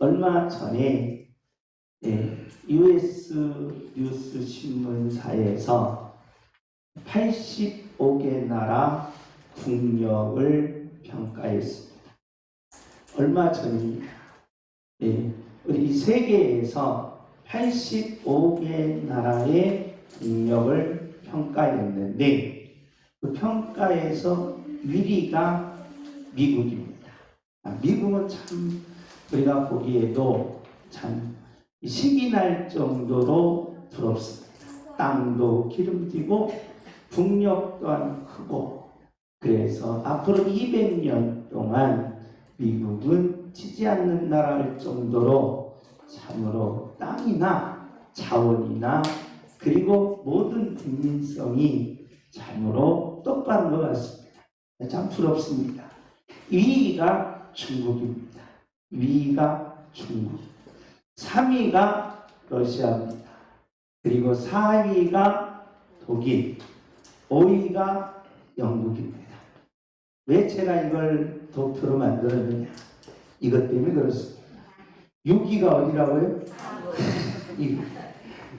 얼마 전에 US 뉴스 신문사에서 85개 나라 국력을 평가했습니다. 얼마 전입니다. 우리 세계에서 85개 나라의 국력을 평가했는데 그 평가에서 1위가 미국입니다. 미국은 참 우리가 보기에도 참 신이 날 정도로 부럽습니다. 땅도 기름지고 국력 또한 크고, 그래서 앞으로 200년 동안 미국은 지지 않는 나라일 정도로 참으로 땅이나 자원이나 그리고 모든 국민성이 참으로 똑바른 것 같습니다. 참 부럽습니다. 2위가 중국입니다. 2위가 중국, 3위가 러시아입니다. 그리고 4위가 독일, 5위가 영국입니다. 왜 제가 이걸 도표로 만들었느냐? 이것 때문에 그렇습니다. 6위가 어디라고요?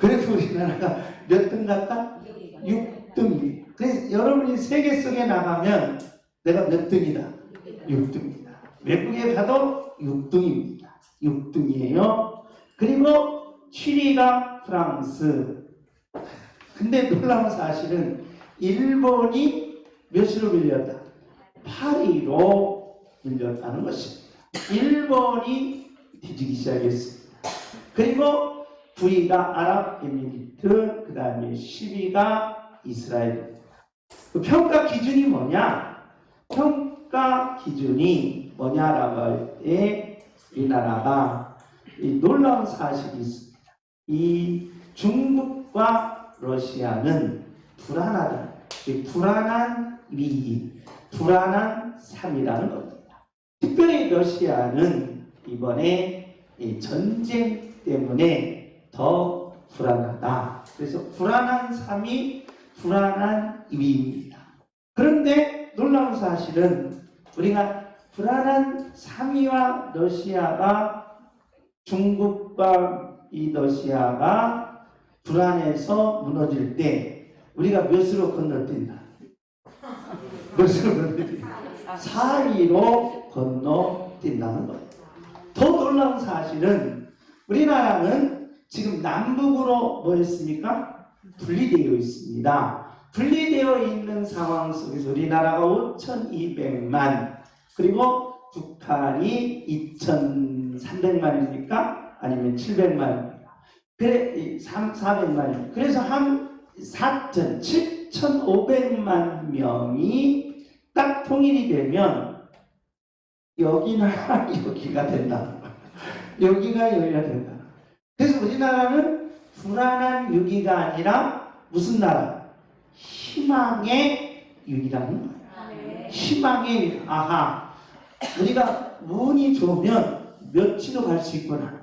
그래서 우리나라가 몇 등 같다? 6등이에요. 그래서 여러분이 세계 속에 나가면 내가 몇 등이다? 6등이다. 외국에 가도 6등입니다. 6등이에요. 그리고 7위가 프랑스. 근데 놀라운 사실은 일본이 몇으로 밀렸다? 8위로 밀렸다는 것입니다. 일본이 뒤지기 시작했습니다. 그리고 9위가 아랍에미리트, 그 다음에 10위가 이스라엘입니다. 그 평가 기준이 뭐냐? 평가 기준이 뭐냐라고 할 때 우리나라가 놀라운 사실이 있습니다. 이 중국과 러시아는 불안하다. 불안한 2위, 불안한 3위라는 겁니다. 특별히 러시아는 이번에 전쟁 때문에 더 불안하다. 그래서 불안한 3위, 불안한 2위입니다. 그런데 놀라운 사실은 우리가 불안한 3위와 러시아가, 중국과 이 러시아가 불안해서 무너질 때 우리가 몇으로 건너뛴다? 몇으로 건너뛴다? 4위로 건너뛴다는 거예요. 더 놀라운 사실은 우리나라는 지금 남북으로 뭐였습니까? 분리되어 있습니다. 분리되어 있는 상황 속에서 우리나라가 5,200만, 그리고 북한이 2,300만입니까? 아니면 700만입니까? 그래, 400만입니다. 그래서 한 7,500만 명이 딱 통일이 되면 여기나 여기가 된다. 여기가 된다. 그래서 우리나라는 불안한 6위가 아니라 무슨 나라? 희망의 6위라는 거예요. 희망의, 우리가 운이 좋으면 몇치로 갈 수 있구나,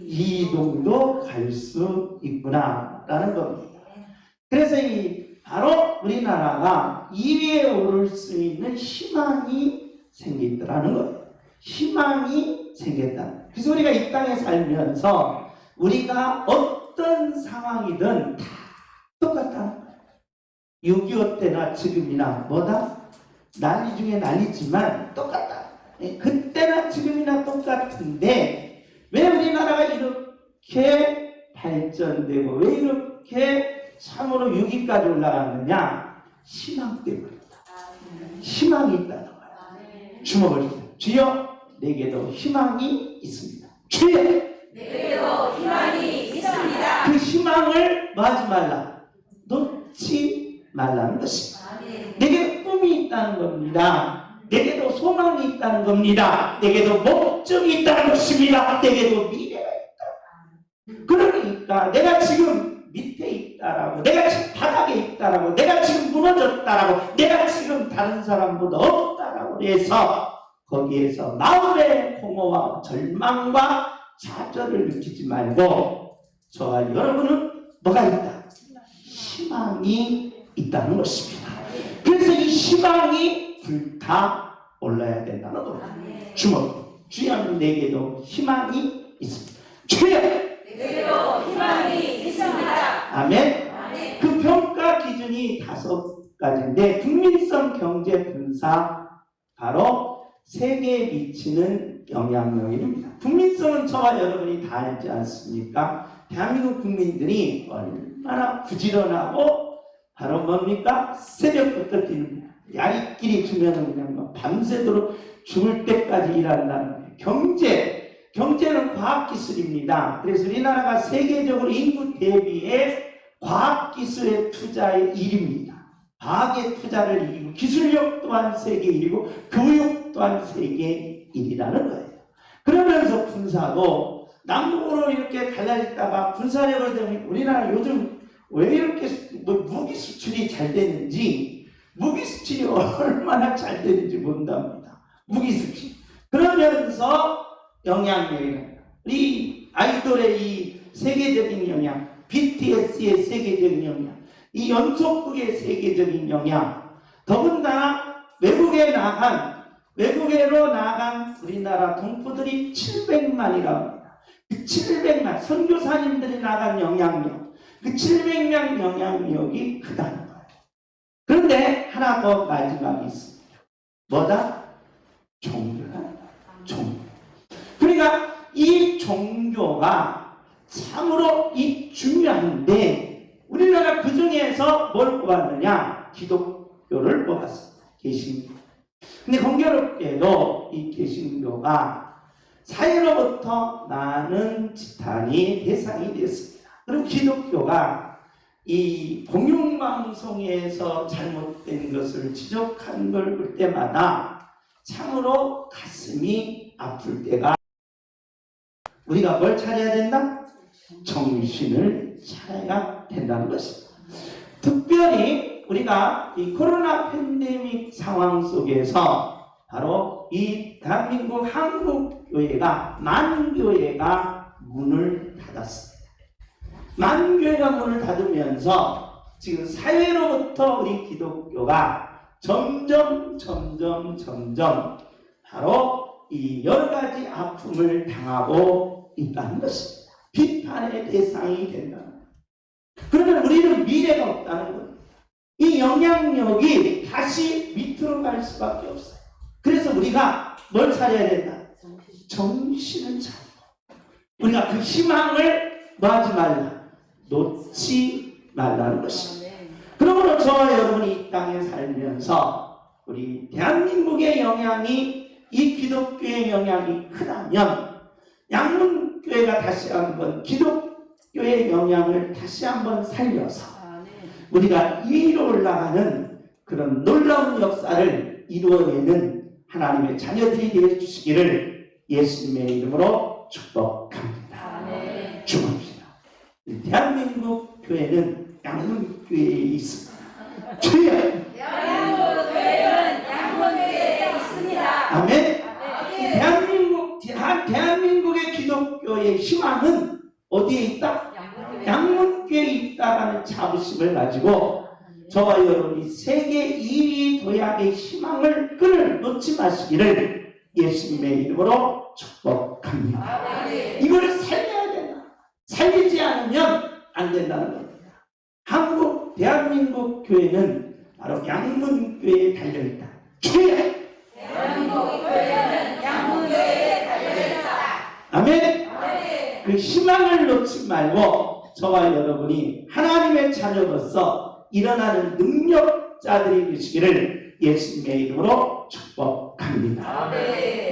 2동도 갈 수 있구나 라는 겁니다. 그래서 바로 우리나라가 2위에 오를 수 있는 희망이 생겼다는 거예요. 희망이 생겼다. 그래서 우리가 이 땅에 살면서 우리가 어떤 상황이든 다 똑같다는 거예요. 6.25 때나 지금이나 뭐다? 난리 중에 난리지만 똑같다. 그때나 지금이나 똑같은데 왜 우리나라가 이렇게 발전되고 왜 이렇게 참으로 6위까지 올라갔느냐? 희망 때문이다. 희망이 있다는 거야. 주먹을 주세요. 주여, 내게도 희망이 있습니다. 주여, 내게도 희망이 있습니다. 그 희망을 뭐 하지 말라? 놓지 말라는 것입니다. 내게 꿈이 있다는 겁니다. 내게도 소망이 있다는 겁니다. 내게도 목적이 있다는 것입니다. 내게도 미래가 있다. 그러니까 내가 지금 밑에 있다라고, 내가 지금 바닥에 있다라고, 내가 지금 무너졌다라고, 내가 지금 다른 사람보다 없다라고 해서 거기에서 마음의 공허와 절망과 좌절을 느끼지 말고 저와 여러분은 뭐가 있다? 희망이 있다는 것입니다. 그래서 이 희망이 불타 올라야 된다는 겁니다. 주먹. 주여 내게도 희망이 있습니다. 주여 내게도 희망이 있습니다. 아멘. 아멘. 그 평가 기준이 5가지인데 국민성 경제 분사 바로 세계에 미치는 영향력입니다. 국민성은 저와 여러분이 다 알지 않습니까? 대한민국 국민들이 얼마나 부지런하고 바로 뭡니까? 새벽부터 뛰는 야리끼리 주면은 그냥 뭐 밤새도록 죽을 때까지 일한다는 거예요. 경제는 과학기술입니다. 그래서 우리나라가 세계적으로 인구 대비의 과학기술의 투자의 1위입니다. 과학의 투자를 1위고 기술력 또한 세계 1위고 교육 또한 세계 1위라는 거예요. 그러면서 군사도 남북으로 이렇게 갈라졌다가 군사력을 되면 우리나라 요즘 왜 이렇게 무기 수출이 잘 되는지 무기 수출이 얼마나 잘 되는지 본답니다. 무기 수출. 그러면서 영향력이랍니다. 우리 아이돌의 이 세계적인 영향, BTS의 세계적인 영향, 이 연속극의 세계적인 영향, 더군다나 외국에로 나간 우리나라 동포들이 700만이라고 합니다. 그 700만 선교사님들이 나간 영향력, 그 700명 영향력이 크다는 거예요. 그런데 하나 더 마지막이 있습니다. 뭐다? 종교다. 종교. 그러니까 이 종교가 참으로 이 중요한데 우리나라 그 중에서 뭘 뽑았느냐? 기독교를 뽑았습니다. 개신교. 근데 공교롭게도 이 개신교가 사회로부터 많은 지탄이 대상이 됐습니다. 그럼 기독교가 이 공영방송에서 잘못된 것을 지적한 걸 볼 때마다 참으로 가슴이 아플 때가 우리가 뭘 차려야 된다? 정신을 차려야 된다는 것입니다. 특별히 우리가 이 코로나 팬데믹 상황 속에서 바로 이 대한민국 한국교회가 만교회가 문을 닫았습니다. 만교회가 문을 닫으면서 지금 사회로부터 우리 기독교가 점점 바로 이 여러 가지 아픔을 당하고 있다는 것입니다. 비판의 대상이 된다는 거예요. 그러면 우리는 미래가 없다는 거예요. 이 영향력이 다시 밑으로 갈 수밖에 없어요. 그래서 우리가 뭘 차려야 된다? 정신을 차리고 우리가 그 희망을 뭐 하지 말라? 놓지 말라는 것입니다. 그러므로 저와 여러분이 이 땅에 살면서 우리 대한민국의 영향이 이 기독교의 영향이 크다면 양문교회가 다시 한번 기독교의 영향을 다시 한번 살려서 우리가 위로 올라가는 그런 놀라운 역사를 이루어내는 하나님의 자녀들이 되어주시기를 예수님의 이름으로 축복합니다. 축복합니다. 대한민국 교회는 양문교회에 있습니다. 주여! 대한민국 교회는 양문교회에 있습니다. 아멘. 대한민국의 기독교의 희망은 어디에 있다? 양문교회에 있다라는 자부심을 가지고 저와 여러분이 세계 2위 도약의 희망을 끈을 놓지 마시기를 예수님의 이름으로 축복합니다. 이걸 살려야 된다. 살리지 않으면 안 된다는 겁니다. 대한민국 교회는 바로 양문교회에 달려있다. 대한민국 교회는 양문교회에 달려있다. 아멘. 그 희망을 놓지 말고 저와 여러분이 하나님의 자녀로서 일어나는 능력자들이 되시기를 예수님의 이름으로 축복합니다.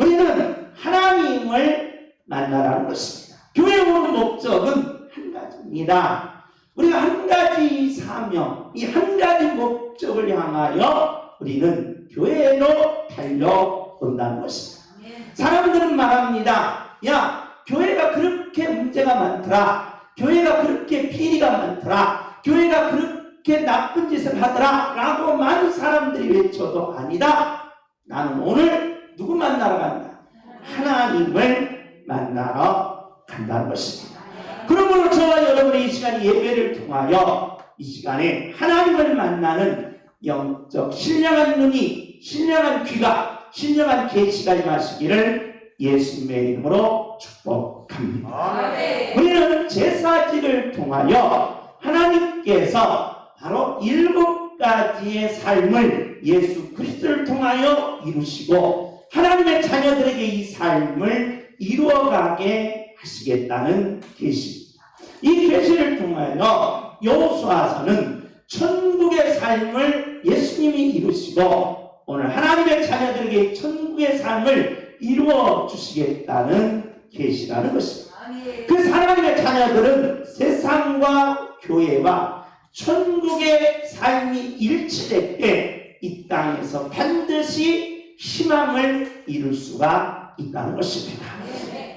우리는 하나님을 만나라는 것입니다. 교회 오는 목적은 한 가지입니다. 우리가 한 가지 사명, 이 한 가지 목적을 향하여 우리는 교회로 달려온다는 것입니다. 사람들은 말합니다. 야, 교회가 그렇게 문제가 많더라. 교회가 그렇게 비리가 많더라. 교회가 그렇게 나쁜 짓을 하더라. 라고 많은 사람들이 외쳐도 아니다. 나는 오늘 누구 만나러 간다? 하나님을 만나러 간다는 것입니다. 그러므로 저와 여러분의 이 시간 예배를 통하여 이 시간에 하나님을 만나는 영적 신령한 눈이, 신령한 귀가, 신령한 계시가 임하시기를 예수님의 이름으로 축복합니다. 아멘. 우리는 제사지를 통하여 하나님께서 바로 7가지의 삶을 예수 그리스도를 통하여 이루시고 하나님의 자녀들에게 이 삶을 이루어가게 하시겠다는 계시입니다. 이 계시를 통하여 여호수아서는 천국의 삶을 예수님이 이루시고 오늘 하나님의 자녀들에게 천국의 삶을 이루어 주시겠다는 계시라는 것입니다. 그 하나님의 자녀들은 세상과 교회와 천국의 삶이 일치될 때 이 땅에서 반드시 희망을 이룰 수가 있다는 것입니다.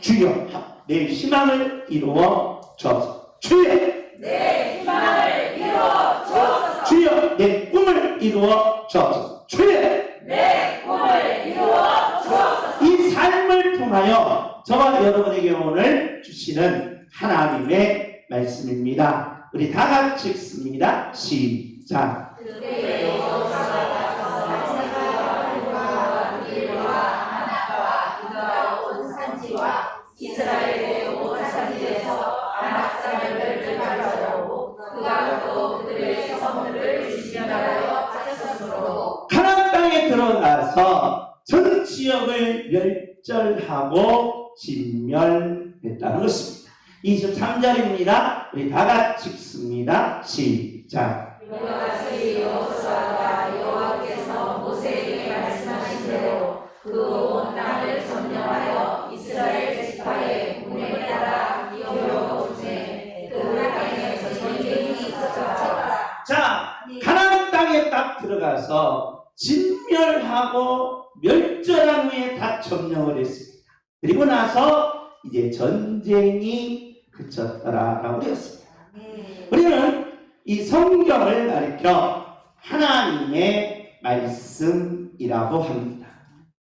주여 내 희망을 이루어 주옵소서. 주여 내 희망을 이루어 주옵소서. 주여 내 꿈을 이루어 주옵소서. 주여 내 꿈을 이루어 주옵소서. 이 삶을 통하여 저와 여러분에게 오늘 주시는 하나님의 말씀입니다. 우리 다 같이 읽습니다. 시작. 이스라엘의 온 산지에서 아낙 사람들을 가르쳐오고 그가 또 그들의 성들을 진멸하여 바쳤으므로 가나안 땅에 들어가서 전 지역을 멸절하고 진멸했다는 것입니다. 23절입니다. 우리 다 같이 읽습니다. 시작. 이와 같이 여호수아가 여호와께서 모세에게 말씀하신 대로 그 온 땅을 점령하여 이스라엘 지파의 군에 따라 이어오매 그 땅에 전쟁이 펼쳐졌다. 자, 가나안 땅에 딱 들어가서 진멸하고 멸절한 후에 다 점령을 했습니다. 그리고 나서 이제 전쟁이 그쳤더라라고 되었습니다. 우리는 이 성경을 가리켜 하나님의 말씀이라고 합니다.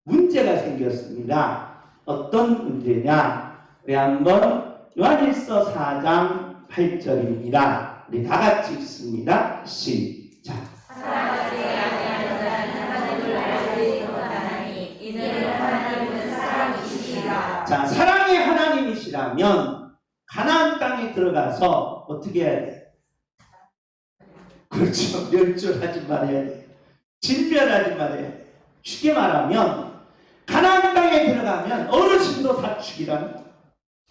문제가 생겼습니다. 어떤 문제냐? 우리 한번 요한일서 4장 8절입니다. 우리 다 같이 읽습니다. 시작. 사랑하지 아니하는 자는 하나님을 알지 못하나니 이는 하나님은 사랑이시니라. 자, 사랑의 하나님이시라면 가나안 땅에 들어가서 어떻게 해야 돼? 그렇죠. 멸절하지 말아야 돼. 진멸하지 말아야 돼. 쉽게 말하면 가나안 땅에 들어가면 어르신도 다 죽이라는 거예요.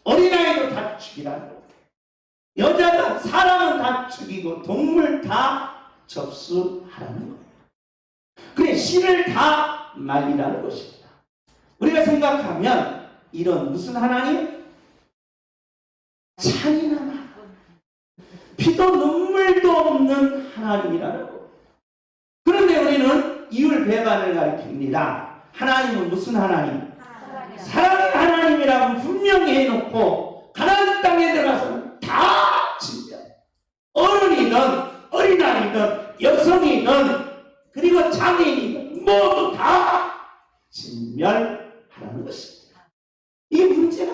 어린아이도 다 죽이라는 거예요. 여자가 사람은 다 죽이고 동물 다 접수하라는 거예요. 그래 씨를 다 말리라는 것입니다. 우리가 생각하면 이런 무슨 하나님? 잔인한 하나님. 피도 눈물도 없는 하나님이라는 거예요. 그런데 우리는 이율 배반을 가리킵니다. 하나님은 무슨 하나님? 사랑의 하나님이라고 분명히 해놓고 가나안 땅에 들어가서는 다 진멸. 어른이든 어린아이든 여성이든 그리고 장애인이든 모두 다 진멸하라는 것입니다. 이게 문제가.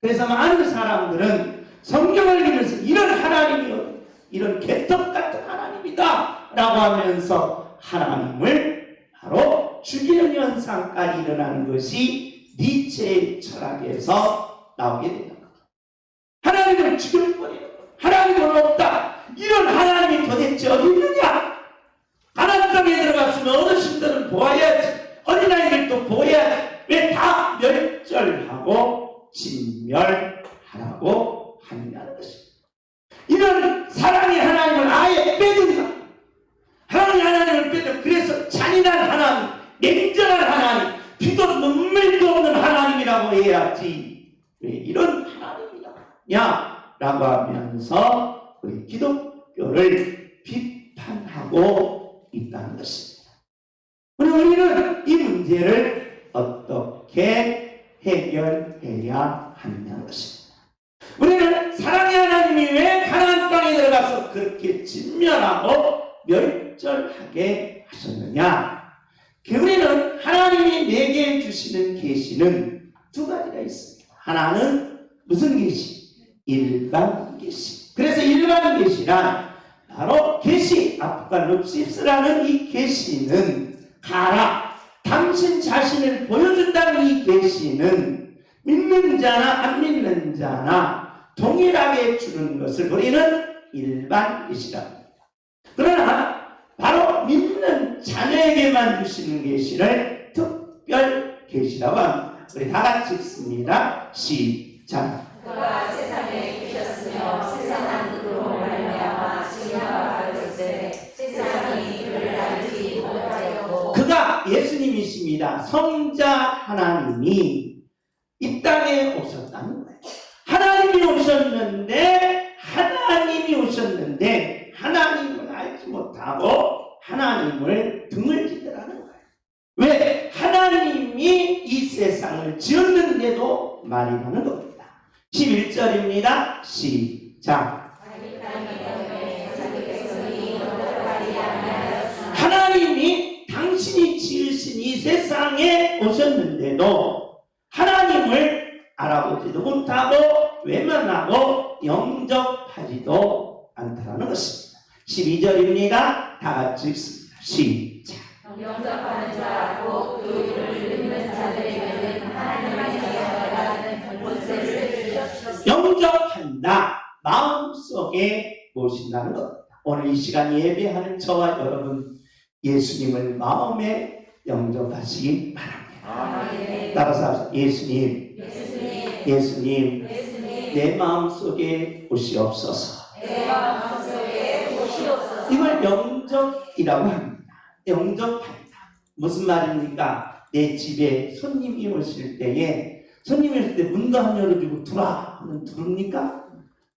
그래서 많은 사람들은 성경을 읽으면서 이런 하나님이요, 이런 개떡 같은 하나님이다 라고 하면서 하나님을 바로 죽이는 현상까지 일어나는 것이 니체의 철학에서 나오게 됩니다. 하나님을 죽여버리는 것, 하나님은 없다. 이런 하나님이 도대체 어디 있느냐? 가나안 땅에 들어갔으면 어르신들은 보아야지, 어린아이들도 보아야지. 왜 다 멸절하고 진멸하라고 하느냐는 것입니다. 이런 사랑의 하나님을 아예 빼든가, 하나님의 하나님을 빼든. 그래서 잔인한 하나님, 냉정한 하나님, 피도 눈물도 없는 하나님이라고 해야지 왜 이런 하나님이냐 라고 하면서 우리 기독교를 비판하고 있다는 것입니다. 우리는 이 문제를 어떻게 해결해야 하느냐는 것입니다. 우리는 사랑의 하나님이 왜 가나안 땅에 들어가서 그렇게 진멸하고 멸절하게 하셨느냐? 우리는 하나님이 내게 주시는 계시는 두 가지가 있습니다. 하나는 무슨 계시? 일반 계시. 그래서 일반 계시란 바로 계시, 아포칼립시스라는 이 계시는 가라, 당신 자신을 보여준다는 이 계시는 믿는 자나 안 믿는 자나 동일하게 주는 것을 우리는 일반 계시랍니다. 그러나 바로 믿는 자녀에게만 주시는 계시를 특별 계시라고 합니다. 우리 다 같이 읽습니다. 시작. 그가 세상에 계셨으며 세상은 그로 말미암아 진리와 가르치되 세상이 그를 알지 못하였고. 그가 예수님이십니다. 성자 하나님이 이 땅에 오셨다는 거예요. 하나님이 오셨는데 하나님을 알지 못하고 하나님을 등을 지더라는 거예요. 왜? 하나님이 이 세상을 지었는데도 말이라는 겁니다. 11절입니다. 시작. 하나님이 당신이 지으신 이 세상에 오셨는데도 하나님을 알아보지도 못하고 외면하고 영접하지도 않다는 것입니다. 12절입니다. 다 같이 읽습니다. 시작. 영접하는 자, 곧 의를 믿는 자들에게는 하나님의 자녀라는 권세를 주셨습니다. 영접한다. 마음속에 모신다는 겁니다. 오늘 이 시간 예배하는 저와 여러분, 예수님을 마음에 영접하시기 바랍니다. 따라서 합시다. 예수님, 내 마음속에 오시옵소서. 이걸 영접이라고 합니다. 영접한다. 무슨 말입니까? 내 집에 손님이 오실 때에 문도 안 열어주고 들어와 하면 들어옵니까?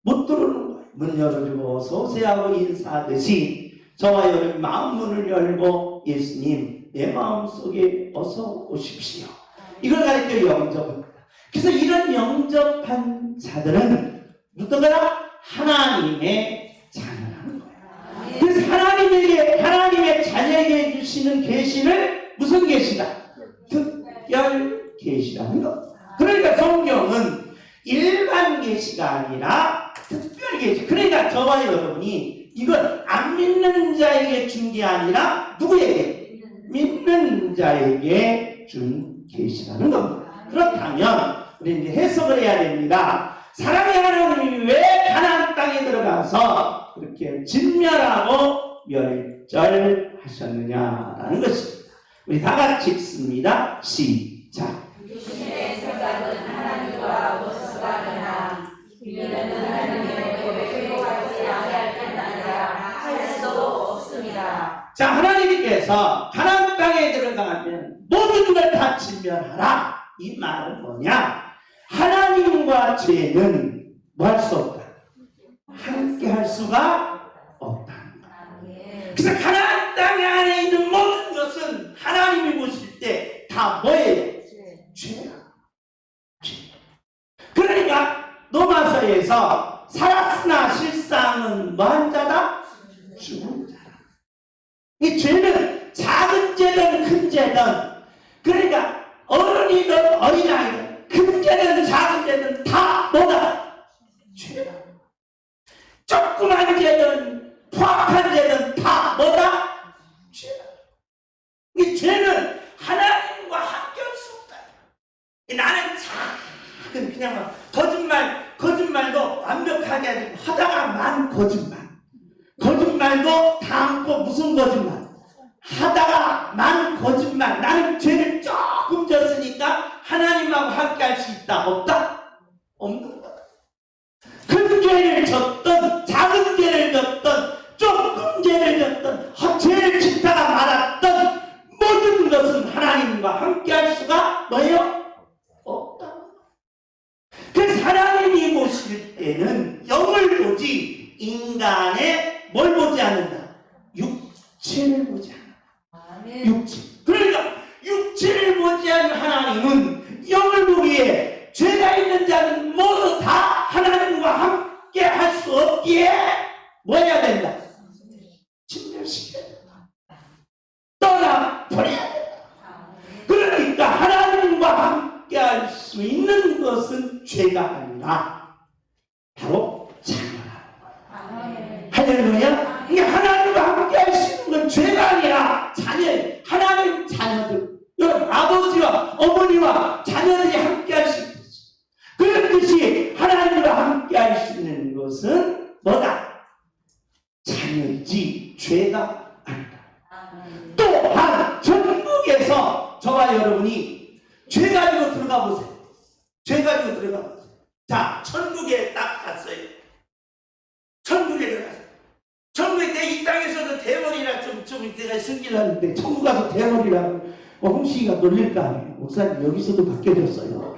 못 들어오는 거예요. 문 열어주고 어서 오세요 하고 인사하듯이 저와 여러분 마음 문을 열고 예수님 내 마음속에 어서 오십시오. 이걸 가리켜 영접합니다. 그래서 이런 영접한 자들은 누구더라? 하나님의 자녀라는 거예요. 그래서 하나님의 자녀에게 주시는 계시를 무슨 계시다? 특별 계시라는 겁니다. 그러니까 성경은 일반 계시가 아니라 특별 계시. 그러니까 저와 여러분이 이걸 안 믿는 자에게 준 게 아니라 누구에게? 믿는 자에게 준 계시라는 겁니다. 그렇다면 우리 이제 해석을 해야 됩니다. 사랑의 하나님이 왜 가나안 땅에 들어가서 그렇게 진멸하고 멸절하셨느냐라는 것입니다. 우리 다 같이 읽습니다. 시작. 유신의 생각은 하나님과 원수가 이는 하나님의 고백하지 아니할 뿐 아니라 할 수도 없습니다. 자, 하나님께서 가나안 땅에 들어가면 모든 걸 다 진멸하라. 이 말은 뭐냐? 하나님과 죄는 뭐 할 수 없다. 함께 할 수가 없다는 거예요. 그래서 가나안 땅 안에 있는 모든 것은 하나님이 보실 때 다 뭐예요? 죄야. 그러니까 로마서에서 살았으나 실상은 뭐한 자다? 죽은 자다. 이 죄는 작은 죄든 큰 죄든, 그러니까 어른이든 어린아이든 큰 죄든 작은 죄든 다 뭐다? 죄다. 조그만 죄든 포악한 죄든 다 뭐다? 죄다. 이 죄는 하나님과 함께할 수 없다. 나는 작은 그냥 거짓말도 완벽하게 하지 하다가 거짓말도 다 않고 무슨 거짓말? 하다가 만 거짓말. 나는 죄를 조금 졌으니까 하나님하고 함께 할 수 있다. 없다? 없는 거다. 큰 죄를 졌던 작은 죄를 졌던 조금 죄를 졌던 죄를 짓다가 말았던 모든 것은 하나님과 함께 할 수가 뭐예요? 없다. 그래서 하나님이 보실 때는 영을 보지 인간의 뭘 보지 않는다? 육체를 보지 않는다. 육체. 그러니까 육체를 보지 않는 하나님은 영을 보기에 죄가 있는 자는 모두 다 하나님과 함께 할 수 없기에 뭐 해야 된다? 진멸시켜야 된다. 떠나버려야 된다. 그러니까 하나님과 함께 할 수 있는 것은 죄가 아니라 바로 자녀라는 거예요. 할렐루야. 이게 하나님과 함께 할 수 있는 건 죄가 아니라 자녀, 하나님 자녀들. 여러분 아버지와 어머니와 자녀들이 함께 할 수 있듯이 자녀이지 죄가 아니다. 또한 전국에서 저와 여러분이 죄 가지고 들어가 보세요. 죄 가지고 들어가 보세요. 자, 천국에 딱 갔어요. 천국에 들어갔어요. 천국에 내 이 땅에서도 대머리라 좀 내가 승기를 하는데 천국 가서 대머리라고 홍식이가 놀릴 거 아니에요. 목사님 여기서도 바뀌어졌어요.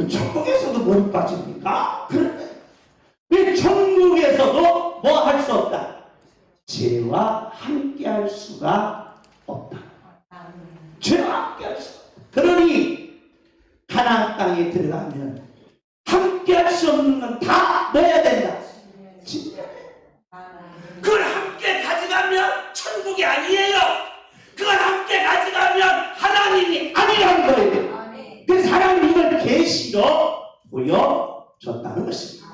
천국에서도 머리 빠집니까? 그런데 왜 천국에서도 뭐 할 수 없다? 죄와 함께 할 수가 없다. 죄와 함께 할 수 없다. 그러니 가나안 땅에 들어가면 함께 할 수 없는 건 다 넣어야 된다. 그걸 함께 가져가면 천국이 아니에요. 그걸 함께 가져가면 하나님이 아니라는 거예요. 그래서 하나님이 이걸 계시로 보여줬다는 것입니다.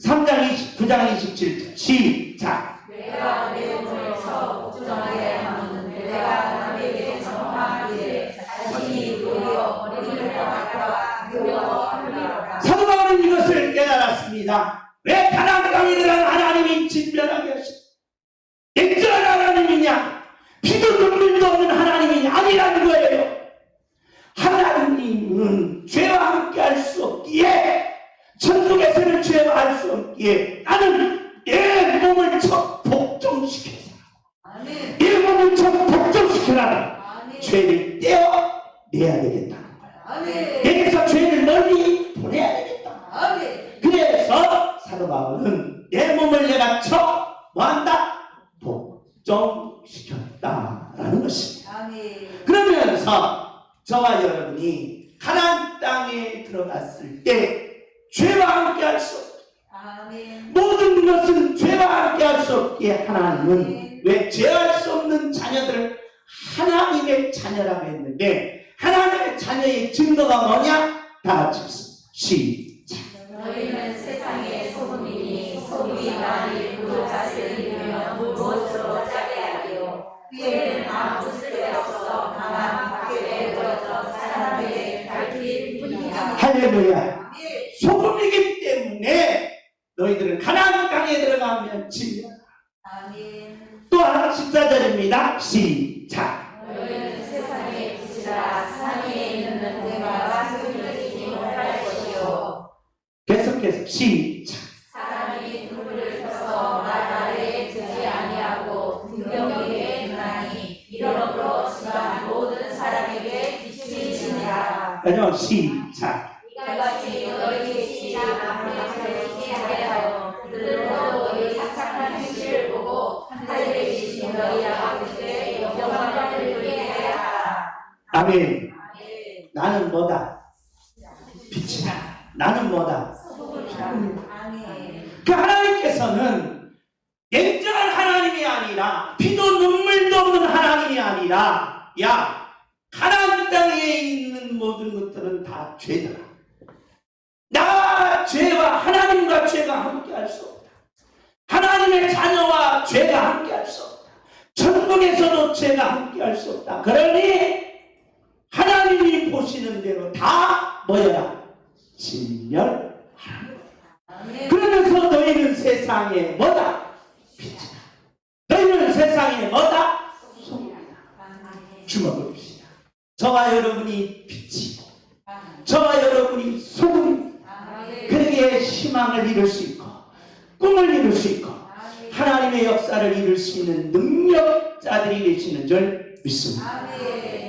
3장 9장 27절 시작. 내가 내 몸에서 복종하게 하면 내가 남에게 정하기를 자신이 도리어 머리를 박아와 두려워하리라. 사도 바울은 이것을 깨달았습니다. 왜 가나안 땅에 들어간 하나님이 진멸하게 하시고 냉정한 하나님이냐 피도 눈물도 없는 하나님이 아니라는 거예요. 하나님은 죄와 함께 할 수 없기에 천국에서는 죄와 할 수 없기에 나는 내 몸을 척 복종시켜서 내 몸을 척 복종시켜라. 죄를 떼어내야 되겠다. 내게서 죄를 멀리 보내야 되겠다. 그래서 사도 바울은 내 몸을 내가 척 뭐한다? 복종시켰다라는 것입니다. 그러면서 저와 여러분이 가나안 땅에 들어갔을 때 죄와 함께 할 수 없다. 모든 것은 죄와 함께 할 수 없기에 하나님은 왜 죄할 수 없는 자녀들을 하나님의 자녀라고 했는데 하나님의 자녀의 증거가 뭐냐? 다 같이 시작. 너희는 세상의 소금이니 소금이 만일 부족하를 입으면 무엇으로 짜게 하리요. 그에는 아무 쓸데없어 다만 밖에 내버려져 사람에게 밟힐 뿐이다. 할렐루야. 소금이기 때문에 너희들은 가나안 땅에 들어가면 진리다. 또한 14절입니다. 시작. 너희는 세상의 빛이라 산 위에 있는 데가 숨기지 못할 것이요. 계속해서 시작. 사람이 등불을 켜서 말 아래에 두지 아니하고 등경 위에 두나니 이러므로 지방 모든 사람에게 빛이 비치니라. 마지막 시작. 이같이 너희 빛이 앞에 밝게 하여 그들로 너희 착한 행실을 보고 하늘에 계신 너희 아버지께 영광을 돌리게 하라. 아멘. 나는 뭐다? 빛이다. 나는 뭐다? 그 하나님께서는 냉정한 하나님이 아니라 피도 눈물도 없는 하나님이 아니라 야 가나안 땅에 있는 모든 것들은 다 죄다. 나 죄와 하나님과 죄가 함께 할 수 없다. 하나님의 자녀와 죄가 함께 할 수 없다. 천국에서도 죄가 함께 할 수 없다. 그러니 하나님이 보시는 대로 다 뭐여라? 진멸하라. 그러면서 너희는 세상에 뭐다? 빛이다. 너희는 세상에 뭐다? 소금이다. 주먹을 봅시다. 저와 여러분이 빛이고 저와 여러분이 소금입니다. 그러기에 희망을 이룰 수 있고 꿈을 이룰 수 있고 하나님의 역사를 이룰 수 있는 능력자들이 계시는 줄 믿습니다.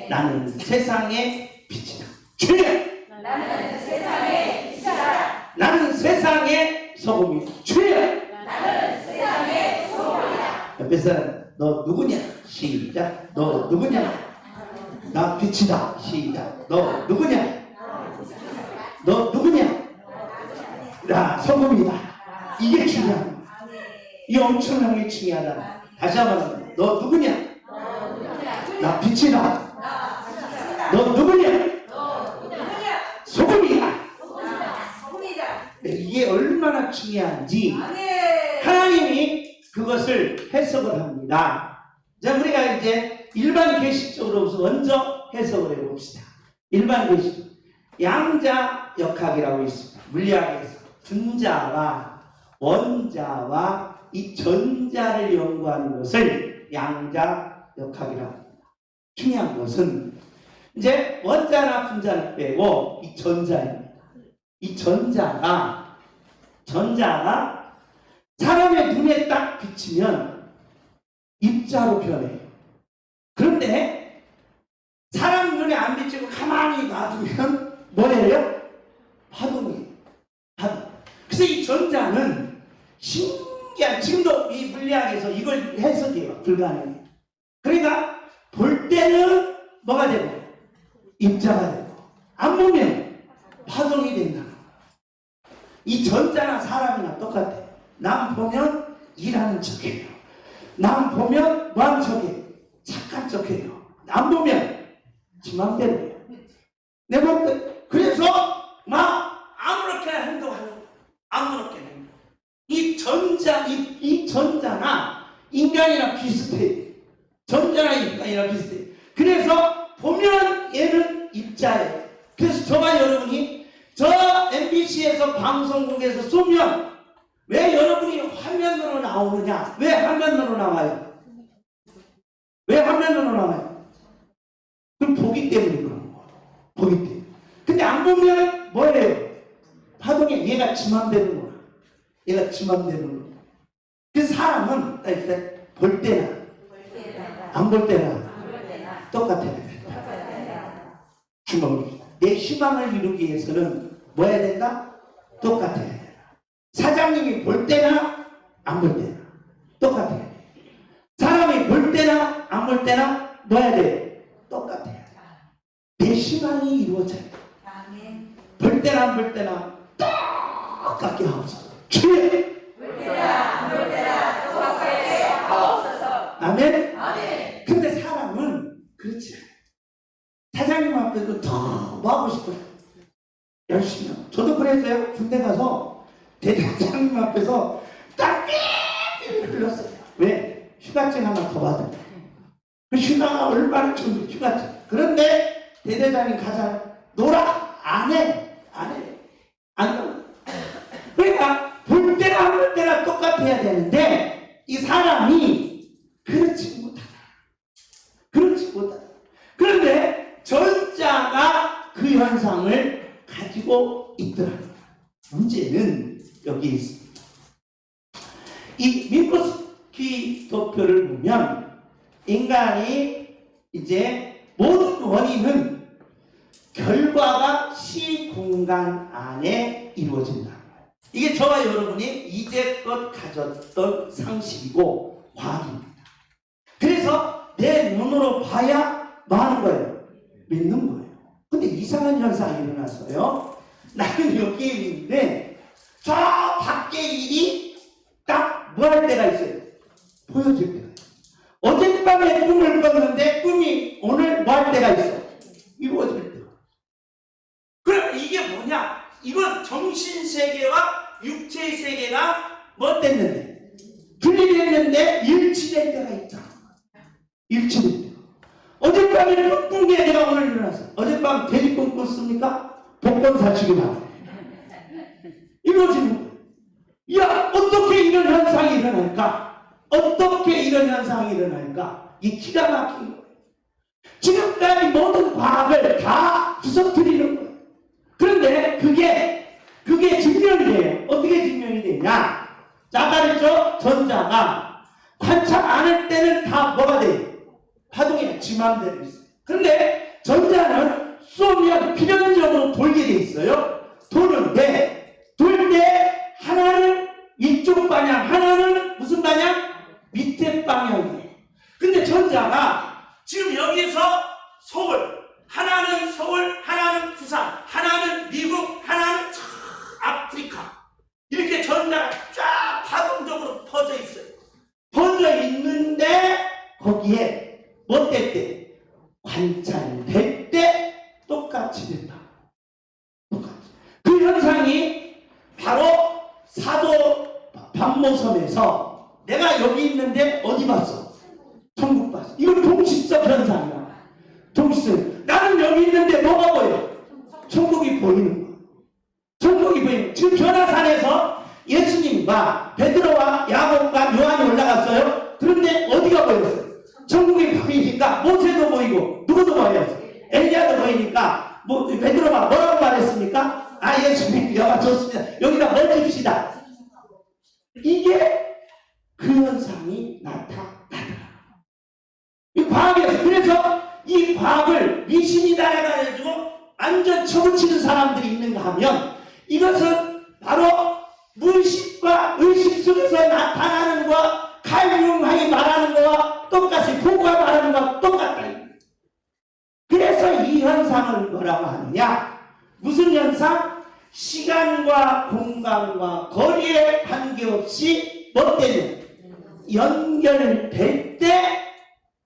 나는 세상의 빛이다. 주여! 나는 세상의 빛이다. 나는 세상의 소금이다. 주여! 나는 세상의 소금이다. 옆에 사람 너 누구냐? 시작. 너 누구냐? 나 빛이다. 시작. 너 누구냐? 너 누구냐? 나 소금이다. 이게 중요합니다. 이게 엄청나게 중요하다. 다시 한번 너 누구냐? 나 빛이다. 너 누구냐? 소금이다. 이게 얼마나 중요한지 하나님이 그것을 해석을 합니다. 자, 우리가 이제 일반 계시적으로 먼저 해석을 해봅시다. 일반 계시 양자 역학이라고 있습니다. 물리학에서 분자와 원자와 이 전자를 연구하는 것을 양자역학이라고 합니다. 중요한 것은 이제 원자나 분자를 빼고 이 전자입니다. 이 전자가 사람의 눈에 딱 비치면 입자로 변해요. 그런데 사람 눈에 안 비치고 가만히 놔두면 뭐예요? 파동이에요. 파동. 그래서 이 전자는 신기한, 지금도 이 물리학에서 이걸 해석해요. 불가능해요. 그러니까 볼 때는 뭐가 되고 입자가 되고 안 보면 파동이 된다. 이 전자나 사람이나 똑같아요. 남 보면 일하는 척해요. 남 보면 뭐하는 척해요? 착한 척해요. 남 보면 지 맘대로 해요. 내 맘대로. 그래서 막 아무렇게나 행동하는 거예요. 아무렇게나 행동. 이 전자나 인간이랑 비슷해요. 전자나 인간이랑 비슷해요. 그래서 보면 얘는 입자예요. 그래서 저와 여러분이 저 MBC에서 방송국에서 쏘면 왜 여러분이 화면으로 나오느냐? 왜 화면으로 나와요? 왜 화면으로 나와요? 그럼 보기 때문에 그런 거예요. 보기 때문에. 근데 안 보면 뭐예요? 파동에 얘가 지 맘대로 놀아. 얘가 지 맘대로 놀아. 그래서 사람은 볼 때나 안 볼 때나 똑같아요. 주먹입니다. 내 희망을 이루기 위해서는 뭐 해야 된다? 똑같아야 된다. 사장님이 볼 때나 안 볼 때나 똑같아야 돼. 사람이 볼 때나 안 볼 때나 뭐 해야 돼? 똑같아야 돼. 내 희망이 이루어져야 돼. 볼 때나 안 볼 때나 똑같게 하옵소서. 주여! 볼 때나 안 볼 때나 똑같게 하옵소서. 아멘? 아멘. 근데 사람은 그렇지 않아요. 사장님 앞에서 더 뭐 하고 싶어요? 열심히 하고. 저도 그랬어요. 군대 가서 대대장님 앞에서 딱 삐삐 흘렀어요. 왜? 휴가증 하나 더 받아요. 그 휴가가 얼마나 좋은 휴가증. 그런데 대대장님 가자. 놀아? 안 해. 안 해. 안 놀아. 그러니까 볼 때나 안 볼 때나 똑같아야 되는데 이 사람이 그렇지 못하다. 그렇지 못하다. 그런데 전자가 그 현상을 가지고 있더랍니다. 문제는 여기 있습니다. 이 민코스키 도표를 보면 인간이 이제 모든 원인은 결과가 시공간 안에 이루어진다. 이게 저와 여러분이 이제껏 가졌던 상식이고 과학입니다. 그래서 내 눈으로 봐야 뭐 하는 거예요? 믿는 거예요. 근데 이상한 현상이 일어났어요. 나는 여기에 있는데 저 밖에 일이 딱 뭐 할 때가 있어요? 보여질 때가 있어요. 어젯밤에 꿈을 꿨는데 꿈이 오늘 뭐 할 때가 있어요? 이루어질 때가. 그럼 이게 뭐냐? 이건 정신세계와 육체의 세계가 뭐 됐는데? 분리됐는데 일치될 때가 있다. 일치될 때. 어젯밤에 꿈 꾼 게 내가 오늘 일어났어. 어젯밤 돼지 꿈 꿨습니까? 복권 사치기 나와. 이루어지는 거예요. 야, 어떻게 이런 현상이 일어날까? 어떻게 이런 현상이 일어날까? 이 기가 막힌 거예요. 지금까지 모든 과학을 다 부서뜨리는 거예요. 그런데 그게 증명이 돼요. 어떻게 증명이 되냐? 자, 아까 그랬죠? 전자가 관찰 안 할 때는 다 뭐가 돼요? 파동이 지 맘대로 있어요. 그런데 전자는 쏘면 필연적으로 돌게 돼 있어요. 도는데 돌 때 하나는 이쪽 방향, 하나는 무슨 방향? 밑에 방향이에요. 근데 전자가 지금 여기서 서울, 하나는 부산, 하나는 미국, 하나는 아프리카. 이렇게 전자가 쫙 파동적으로 퍼져 있어요. 퍼져 있는데 거기에 뭐 될 때? 관찰될 때 똑같이 된다. 똑같이. 그 현상이 바로 사도 반모섬에서 내가 여기 있는데 어디 봤어? 천국 봤어. 이건 동시적 현상이야. 동시적. 나는 여기 있는데 뭐가 보여? 천국이 보이는 거야. 천국이 보이는 거야. 지금 변화산에서 예수님 예수님과 베드로와 야곱과 요한이 올라갔어요. 그런데 어디가 보였어요? 천국이 보이니까 모세도 보이고 누구도 보였어요. 엘리야도 보이니까 베드로가 뭐라고 말했습니까? 아, 예수님 여가 좋습니다. 여기다 멈춥시다. 이게 그 현상이 나타나더라. 이 과학에서, 그래서 이 과학을 미신이다 해가지고 완전 쳐붙이는 사람들이 있는가 하면, 이것은 바로 무의식과 의식 속에서 나타나는 것과 칼융하이 말하는 것과 똑같이, 부가 말하는 것과 똑같다. 그래서 이 현상을 뭐라고 하느냐? 무슨 현상? 시간과 공간과 거리에 관계없이 뭐 때문에 연결될 때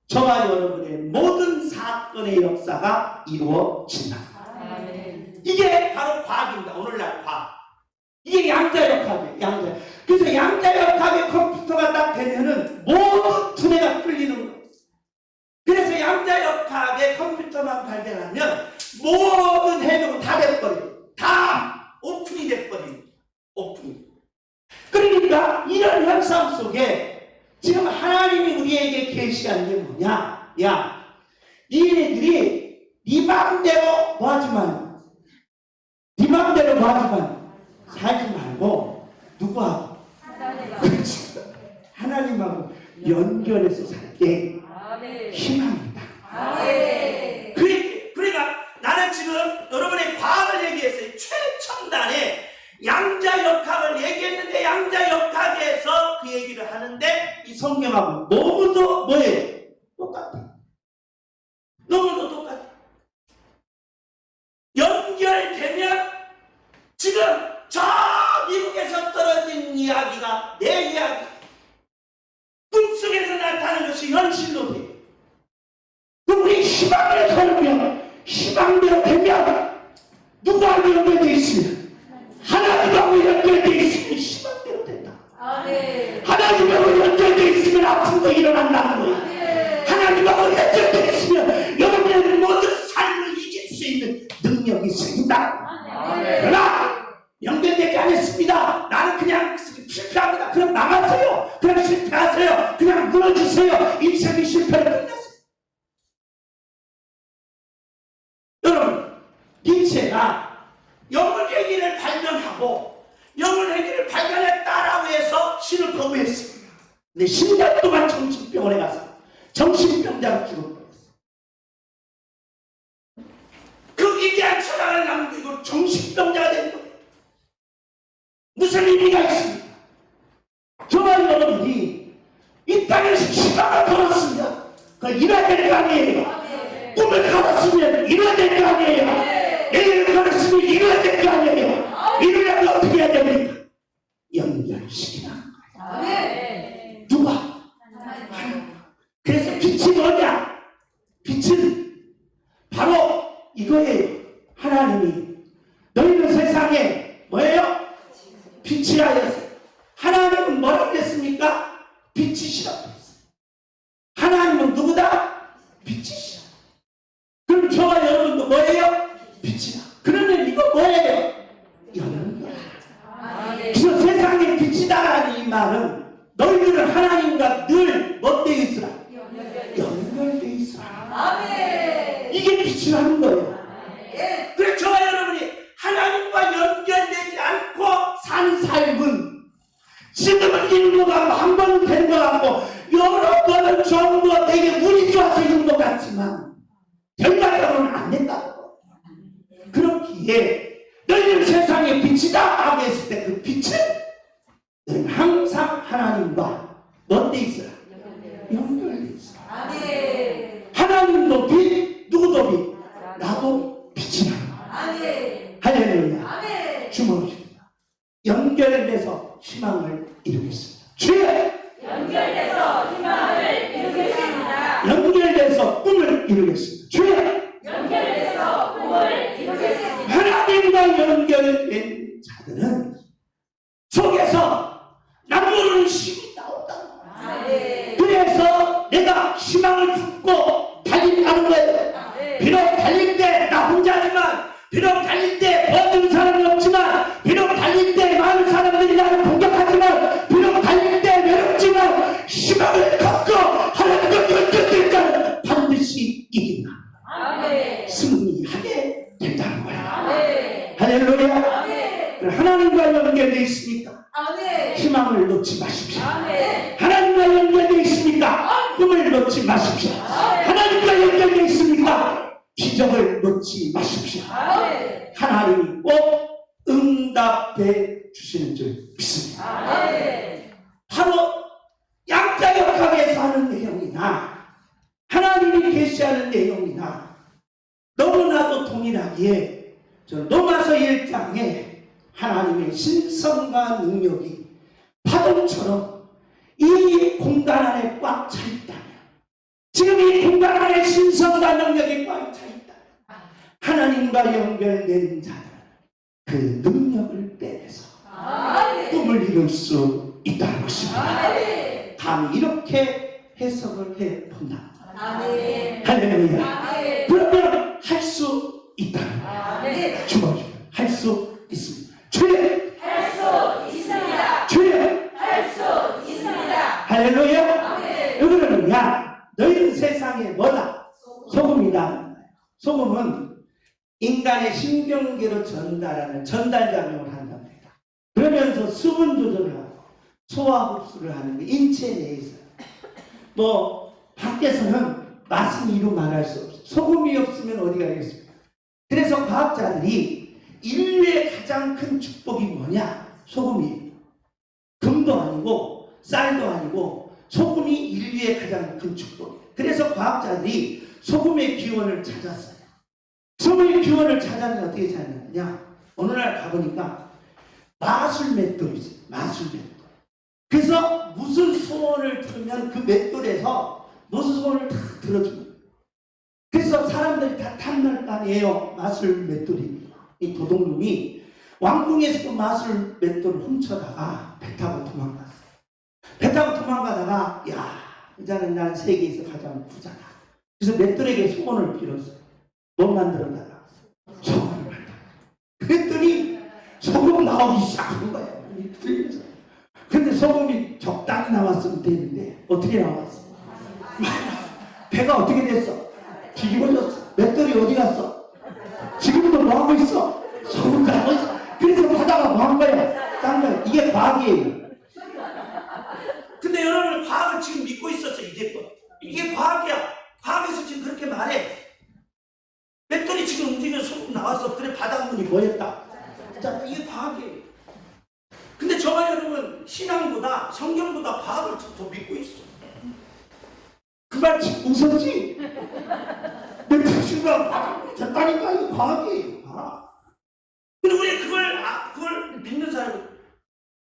저와 여러분의 모든 사건의 역사가 이루어진다. 이게 바로 과학입니다. 오늘날 과학. 이게 양자역학이에요. 양자. 그래서 양자역학의 컴퓨터가 딱 되면은 모든 두뇌가 끌리는 거예요. 그래서 양자역학의 컴퓨터만 발견하면 모든 해명은 다 돼버려요. 다 오픈이 돼버립니다. 오픈이. 그러니까 이런 현상 속에 지금 하나님이 우리에게 계시한 게 뭐냐? 야, 니네들이 네 마음대로 뭐 하지 마. 네 마음대로 뭐 하지 마. 살지 말고 누구하고? 하나님하고 연결해서 살게 희망이다. 그러니까 나는 지금 여러분의 과학을 얘기했어요. 최첨단의 양자역학을 얘기했는데, 양자역학에서 그 얘기를 하는데 이 성경하고 너무도 뭐예요? 똑같아. 너무도 똑같아. 연결되면 지금 저 미국에서 떨어진 이야기가 내 이야기, 꿈속에서 나타나는 것이 현실로 돼. 우리 희망을 걸으면, 희망대로 되면 누구하고 연결되어 있으면, 하나님하고 연결되어 있으면 희망대로 된다. 하나님하고 연결되어 있으면 아픔도 일어난다는 거예요. 하나님하고 연결되어 있으면 여러분의 모든 삶을 이길 수 있는 능력이 생긴다. 그러나 연결되지 않았습니다. 나는 그냥 실패합니다. 그냥 나가세요. 그냥 실패하세요. 그냥 무너지세요. 인생이 실패를 끝났어요. 여러분, nietzsche가 영혼회귀를 발견하고 영혼회귀를 발견했다라고 해서 신을 거부했습니다. 근데 10년 동안 정신병원에 가서 정신병자로 죽어버렸어요. 그 위대한 철학을 남기고 정신병자가 된 거예요. 무슨 의미가 있습니까? 저와 여러분이 이 땅에서 희망을 걸었으면 그걸 이뤄야 될 거 아니에요. 꿈을 걸었으면 이뤄야 될 거 아니에요. 내일을 걸었으면 이뤄야 될 거 아니에요. 이루려면 어떻게 해야 됩니까? 연결시키라는 거예요. 누가? 그래서 빛이 뭐냐? 빛은 바로 이거예요. 하나님이 너희는 세상에 뭐예요? 빛이라 했어요. 하나님은 뭐라고 했습니까? 빛이시라고 했어요. 하나님은 누구다? 빛이시라. 그럼 저와 여러분도 뭐예요? 빛이라. 그러면 이거 뭐예요? 연결. 그래서 세상에 빛이다라는 이 말은 너희들은 하나님과 늘 뭐 되어 있으라? 연결되어 있으라. 이게 빛이라는 거예요. 그래서 저와 여러분이 하나님과 연결되지 않고 산 삶은 지금은 인도가 한 번 된 것 같고 여러 번은 정부가 되게 운이 좋아서 있는 것 같지만 결과적으로는 안 된다고. 그렇기에 너희는 세상의 빛이다 하고 했을 때 그 빛은 너희는 항상 하나님과 뭐 돼 있어요? 연결돼 있어요. 하나님도 빛, 누구도 빛, 나도 빛이다. 할렐루야. 주목합니다. 연결돼서 희망을 이루겠습니다. 주여! 연결돼서 희망을 이루겠습니다. 연결돼서 꿈을 이루겠습니다. 주여! 연결돼서 꿈을 이루겠습니다. 하나님과 연결된 자들은 속에서 남 모르는 힘이 나온다. 그래서 내가 희망을 품고 달린다는 거예요. 비록 달릴 때 나 혼자지만, 비록 달릴 때 도와주는 사람이 없지만, 비록 달릴 때 많은 사람들이 나를 공격하지만 할렐루야. 하나님과 연결되어 있습니까? 아멘. 희망을 놓지 마십시오. 아멘. 하나님과 연결되어 있습니까? 꿈을 놓지 마십시오. 하나님과 연결되어 있습니까? 기적을 놓지 마십시오. 아멘. 하나님이 꼭 응답해 주시는 줄 믿습니다. 아멘. 바로 양자역학에서 하는 내용이나 하나님이 계시하는 내용이나 너무나도 동일하기에 저는 로마서 1장에 하나님의 신성과 능력이 파동처럼 이 공간 안에 꽉 차 있다면, 지금 이 공간 안에 신성과 능력이 꽉 차 있다면 하나님과 연결된 자들은 그 능력을 빼내서 꿈을 이룰 수 있다는 것입니다. 감히 이렇게 해석을 해본다. 아멘. 할렐루야. 아멘. 그러면 할 수 있다. 아멘. 주어주면 할 수 있습니다. 주여. 할 수 있습니다. 주여. 할 수 있습니다. 할렐루야. 아멘. 그러면 야 너희는 세상에 뭐다? 소금이다. 소금은 인간의 신경계로 전달하는 전달작용을 한답니다. 그러면서 수분 조절을 하고 소화 흡수를 하는 게 인체 내에서 뭐 밖에서는 맛은 이루 말할 수 없어. 소금이 없으면 어디 가겠습니까? 그래서 과학자들이 인류의 가장 큰 축복이 뭐냐? 소금이에요. 금도 아니고 쌀도 아니고 소금이 인류의 가장 큰 축복이에요. 그래서 과학자들이 소금의 기원을 찾았어요. 소금의 기원을 찾았는데 어떻게 찾았느냐? 어느 날 가보니까 마술 맷돌이 있어요. 마술 맷돌. 그래서 무슨 소원을 들으면 그 맷돌에서 무슨 소원을 다 들어줍니다. 그래서 사람들이 다 탐날 거 아니에요. 마술 맷돌이. 이 도둑놈이 왕궁에서 그 마술 맷돌을 훔쳐다가 배 타고 도망갔어요. 배 타고 도망가다가 야 이제는 난 세계에서 가장 부자다. 그래서 맷돌에게 소원을 빌었어요. 뭘 만들어달라? 소금을 만들어. 그랬더니 소금 나오기 시작한 거예요. 근데 소금이 적당히 나왔으면 되는데 어떻게 나왔어? 배가 어떻게 됐어? 뒤집어졌어. 맷돌이 어디 갔어? 지금도 뭐 하고 있어? 소금 나오고 있어. 그래서 바다가 뭐 한 거야? 딴 거야. 이게 과학이에요. 근데 여러분 과학을 지금 믿고 있었어 이제껏. 이게 과학이야. 과학에서 지금 그렇게 말해. 맷돌이 지금 움직여서 소금 나왔어. 그래 바닷물이 뭐였다. 자 이게 과학이에요. 근데 저와 여러분 신앙보다 성경보다 과학을 더 믿고 있어. 그 말 웃었지? 내 자신과 과학 됐다니까. 이거 과학이에요. 과학. 근데 우리 그걸 믿는 사람은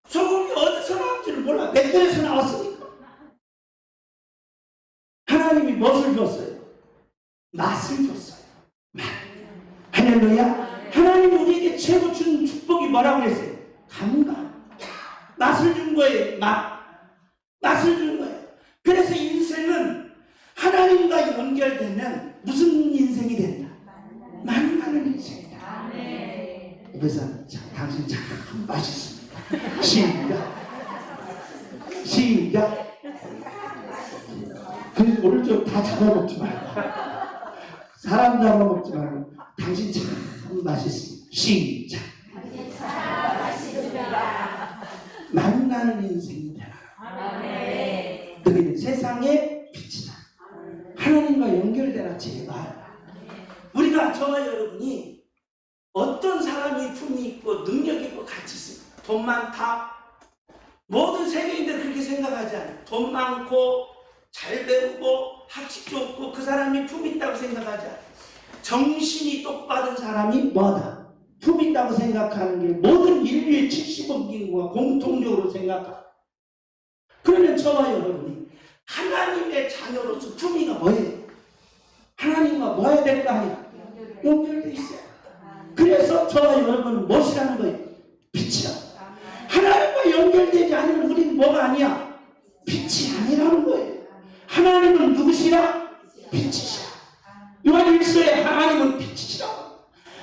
소금이 어디서 나왔는지를 몰라. 맷돌에서 나왔으니까. 하나님이 무엇을 줬어요? 맛을 줬어요. 맛. 할렐루야. 하나님이 우리에게 최고 준 축복이 뭐라고 했어요? 감각. 맛을 준 거예요. 맛을 준 거예요. 그래서 인생은 하나님과 연결되면 무슨 인생이 된다? 만나는 인생이다. 그래서 당신 참 맛있습니다. 시작. 그래서 오른쪽 다 잡아먹지 말고 사람 잡아먹지 말고 당신 참 맛있습니다. 시작. 만나는 인생이 되라. 너희는 세상의 빛이다. 하나님과 연결되라 제발. 우리가 저와 여러분이 어떤 사람이 품이 있고 능력이 있고 같이 있습니다. 돈 많다. 모든 세계인들 그렇게 생각하지 않아요. 돈 많고 잘 배우고 학식 좋고 그 사람이 품 있다고 생각하지 않아요. 정신이 똑바른 사람이 뭐다? 품 있다고 생각하는 게 모든 인류의 70억 인구가 공통적으로 생각합니다. 그러면 저와 여러분이 하나님의 자녀로서 품위가 뭐예요? 하나님과 뭐 해야 될까 하냐? 연결되어 있어요. 그래서 저와 여러분은 무엇이라는 거예요? 빛이라. 하나님과 연결되지 않으면 우리는 뭐가 아니야? 빛이 아니라는 거예요. 하나님은 누구시라? 빛이시라. 요한 1서에 하나님은 빛이시라.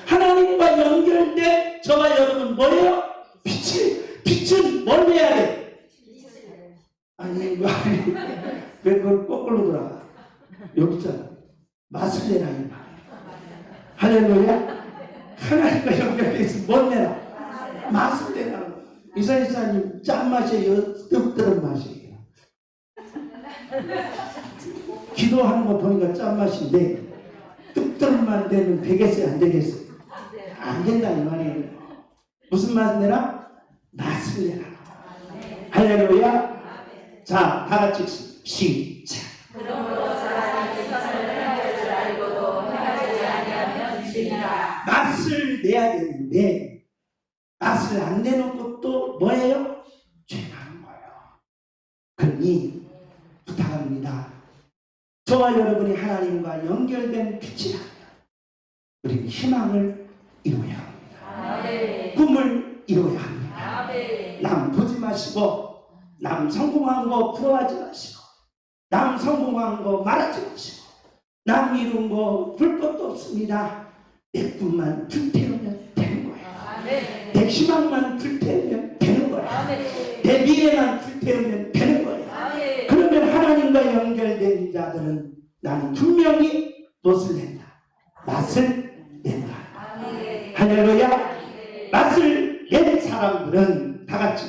하나님과 연결된 저와 여러분 뭐예요? 빛은 뭘 해야 돼? 아니 왜 그걸 거꾸로 돌아가? 여기 있잖아. 맛을 내라 이 말. 할렐루야. 하나님과 연결돼서 못 내라. 맛을 내라는 거예요. 이사님 짠맛이에요? 뜨뜻한 맛이에요? 기도하는 거 보니까 짠맛인데 뜨뜻한 되면 되겠어요? 안 되겠어요? 안 된다 이 말이에요. 무슨 맛을 내라? 맛을 내라. 할렐루야. 자, 다 같이 시작. 그러므로 사람이 선을 행할 줄 알고도 행하지 아니하면 죄니라. 맛을 내야 되는데 맛을 안 내는 것도 뭐예요? 죄라는 거예요. 그러니 부탁합니다. 저와 여러분이 하나님과 연결된 빛이라면 우리는 희망을 이루어야 합니다. 아멘. 꿈을 이루어야 합니다. 아멘. 남 보지 마시고 남 성공한 거 부러워하지 마시고 남 성공한 거 말하지 마시고 남 이룬 거 볼 것도 없습니다. 내 꿈만 불태우면 되는 거예요. 아멘. 내 희망만 불태우면 되는 거예요. 아멘. 내 미래만 불태우면 되는 거예요. 아멘. 그러면 하나님과 연결된 자들은 나는 분명히 무엇을 낸다? 맛을 낸다. 아멘. 할렐루야. 맛을 낸 사람들은 다 같이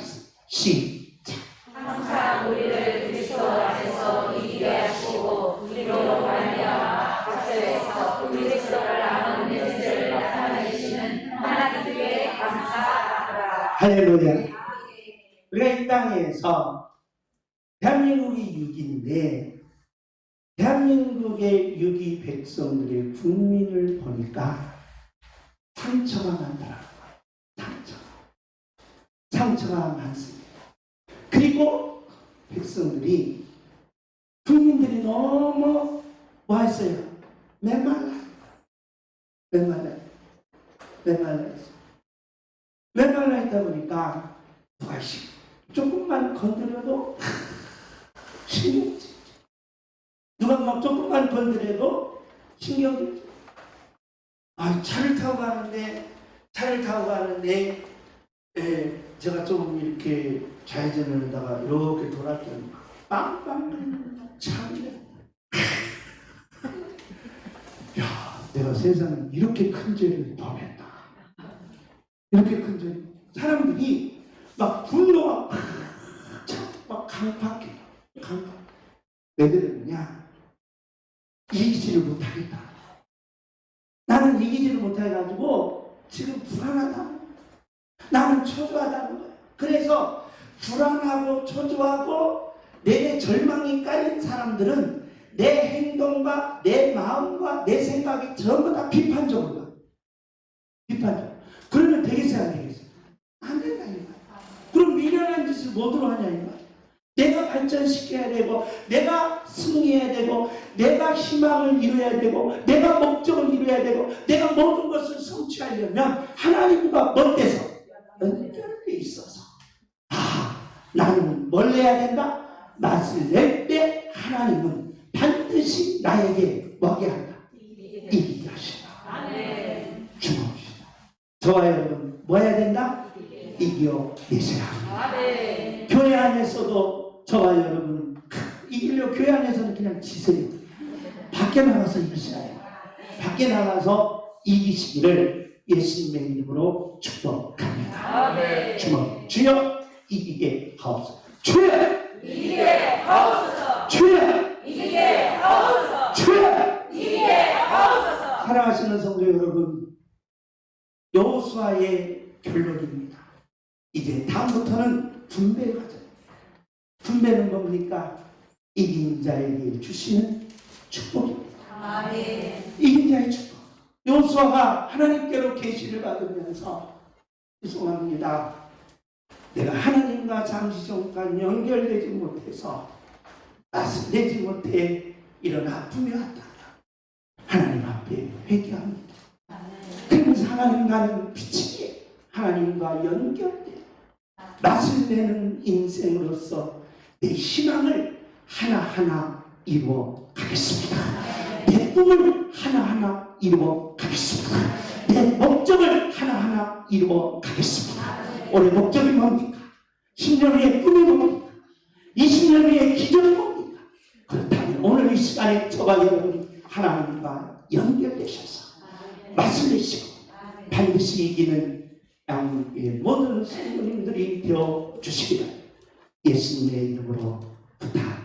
시작. 항상 우리를 그리스도 안에서 이기게 하시고 우리로 말미암아 각처에서 그리스도를 아는 메시지를 나타내시는 하나님께 감사하라. 할렐루야. 우리가 이 땅에서 대한민국이 6인데 대한민국의 6위 백성들의 국민을 보니까 상처가 많더라고요. 상처가 많습니다. 그리고 백성들이 국민들이 너무 뭐 했어요? 메말라요. 메말라 있다 보니까 누가 조금만 건드려도 신경쓰지. 누가 막 조금만 건드려도 신경쓰지. 아, 차를 타고 가는데 제가 좀 이렇게 좌회전을 하다가 이렇게 돌았더니 빵빵 차네. 야, 내가 세상에 이렇게 큰 죄를 범했다. 이렇게 큰 죄. 사람들이 막 분노가 막 강팍해. 왜 그러느냐? 이기지를 못하겠다. 나는 이기지를 못해가지고 지금 불안하다. 나는 초조하다는 거예요. 그래서 불안하고 초조하고 내 절망이 깔린 사람들은 내 행동과 내 마음과 내 생각이 전부 다 비판적으로 가. 비판적. 그러면 되겠어요, 안 되겠어요? 안 된다, 이 말. 그럼 미련한 짓을 뭐로 하냐, 이 말. 내가 발전시켜야 되고, 내가 승리해야 되고, 내가 희망을 이루어야 되고, 내가 목적을 이루어야 되고, 내가 모든 것을 성취하려면 하나님과 먼데서 연결돼 있어서 나는 뭘 내야 된다? 맛을 낼 때 하나님은 반드시 나에게 뭐하게 한다? 이기게 하신다. 주먹이시다. 저와 여러분 뭐 해야 된다? 이겨 내셔야 합니다. 교회 안에서도 저와 여러분 이기려 교회 안에서는 그냥 지세요. 밖에 나가서 이기셔야 해요. 밖에 나가서 이기시기를 예수님의 이름으로 축복합니다. 아멘. 주먹 주여 이기게 하옵소서. 주여 이기게 하옵소서. 주여 이기게 하옵소서. 주여 이기게 하옵소서. 사랑하시는 성도 여러분, 여호수아의 결론입니다. 이제 다음부터는 분배 과정. 분배는 뭡니까? 이긴 자에게 주시는 축복입니다. 아멘. 이긴 자의 축복. 여호수아가 하나님께로 계시를 받으면서 죄송합니다. 내가 하나님과 잠시 잠깐 연결되지 못해서 맛을 내지 못해 이런 아픔이 왔다. 하나님 앞에 회개합니다. 그러면서 하나님과는 빛이기에 하나님과 연결된 맛을 내는 인생으로서 내 희망을 하나하나 이루어 가겠습니다. 내 꿈을 하나하나 이루어 가겠습니다. 내 목적을 하나하나 이루어 가겠습니다. 올해 목적이 뭡니까? 10년 후에 꿈이 뭡니까? 20년 후에 기적이 뭡니까? 그렇다면 오늘 이 시간에 저와 여러분이 하나님과 연결되셔서 맛을 내시고 반드시 이기는 양육의 모든 성도님들이 되어 주시기를 예수님의 이름으로 부탁드립니다.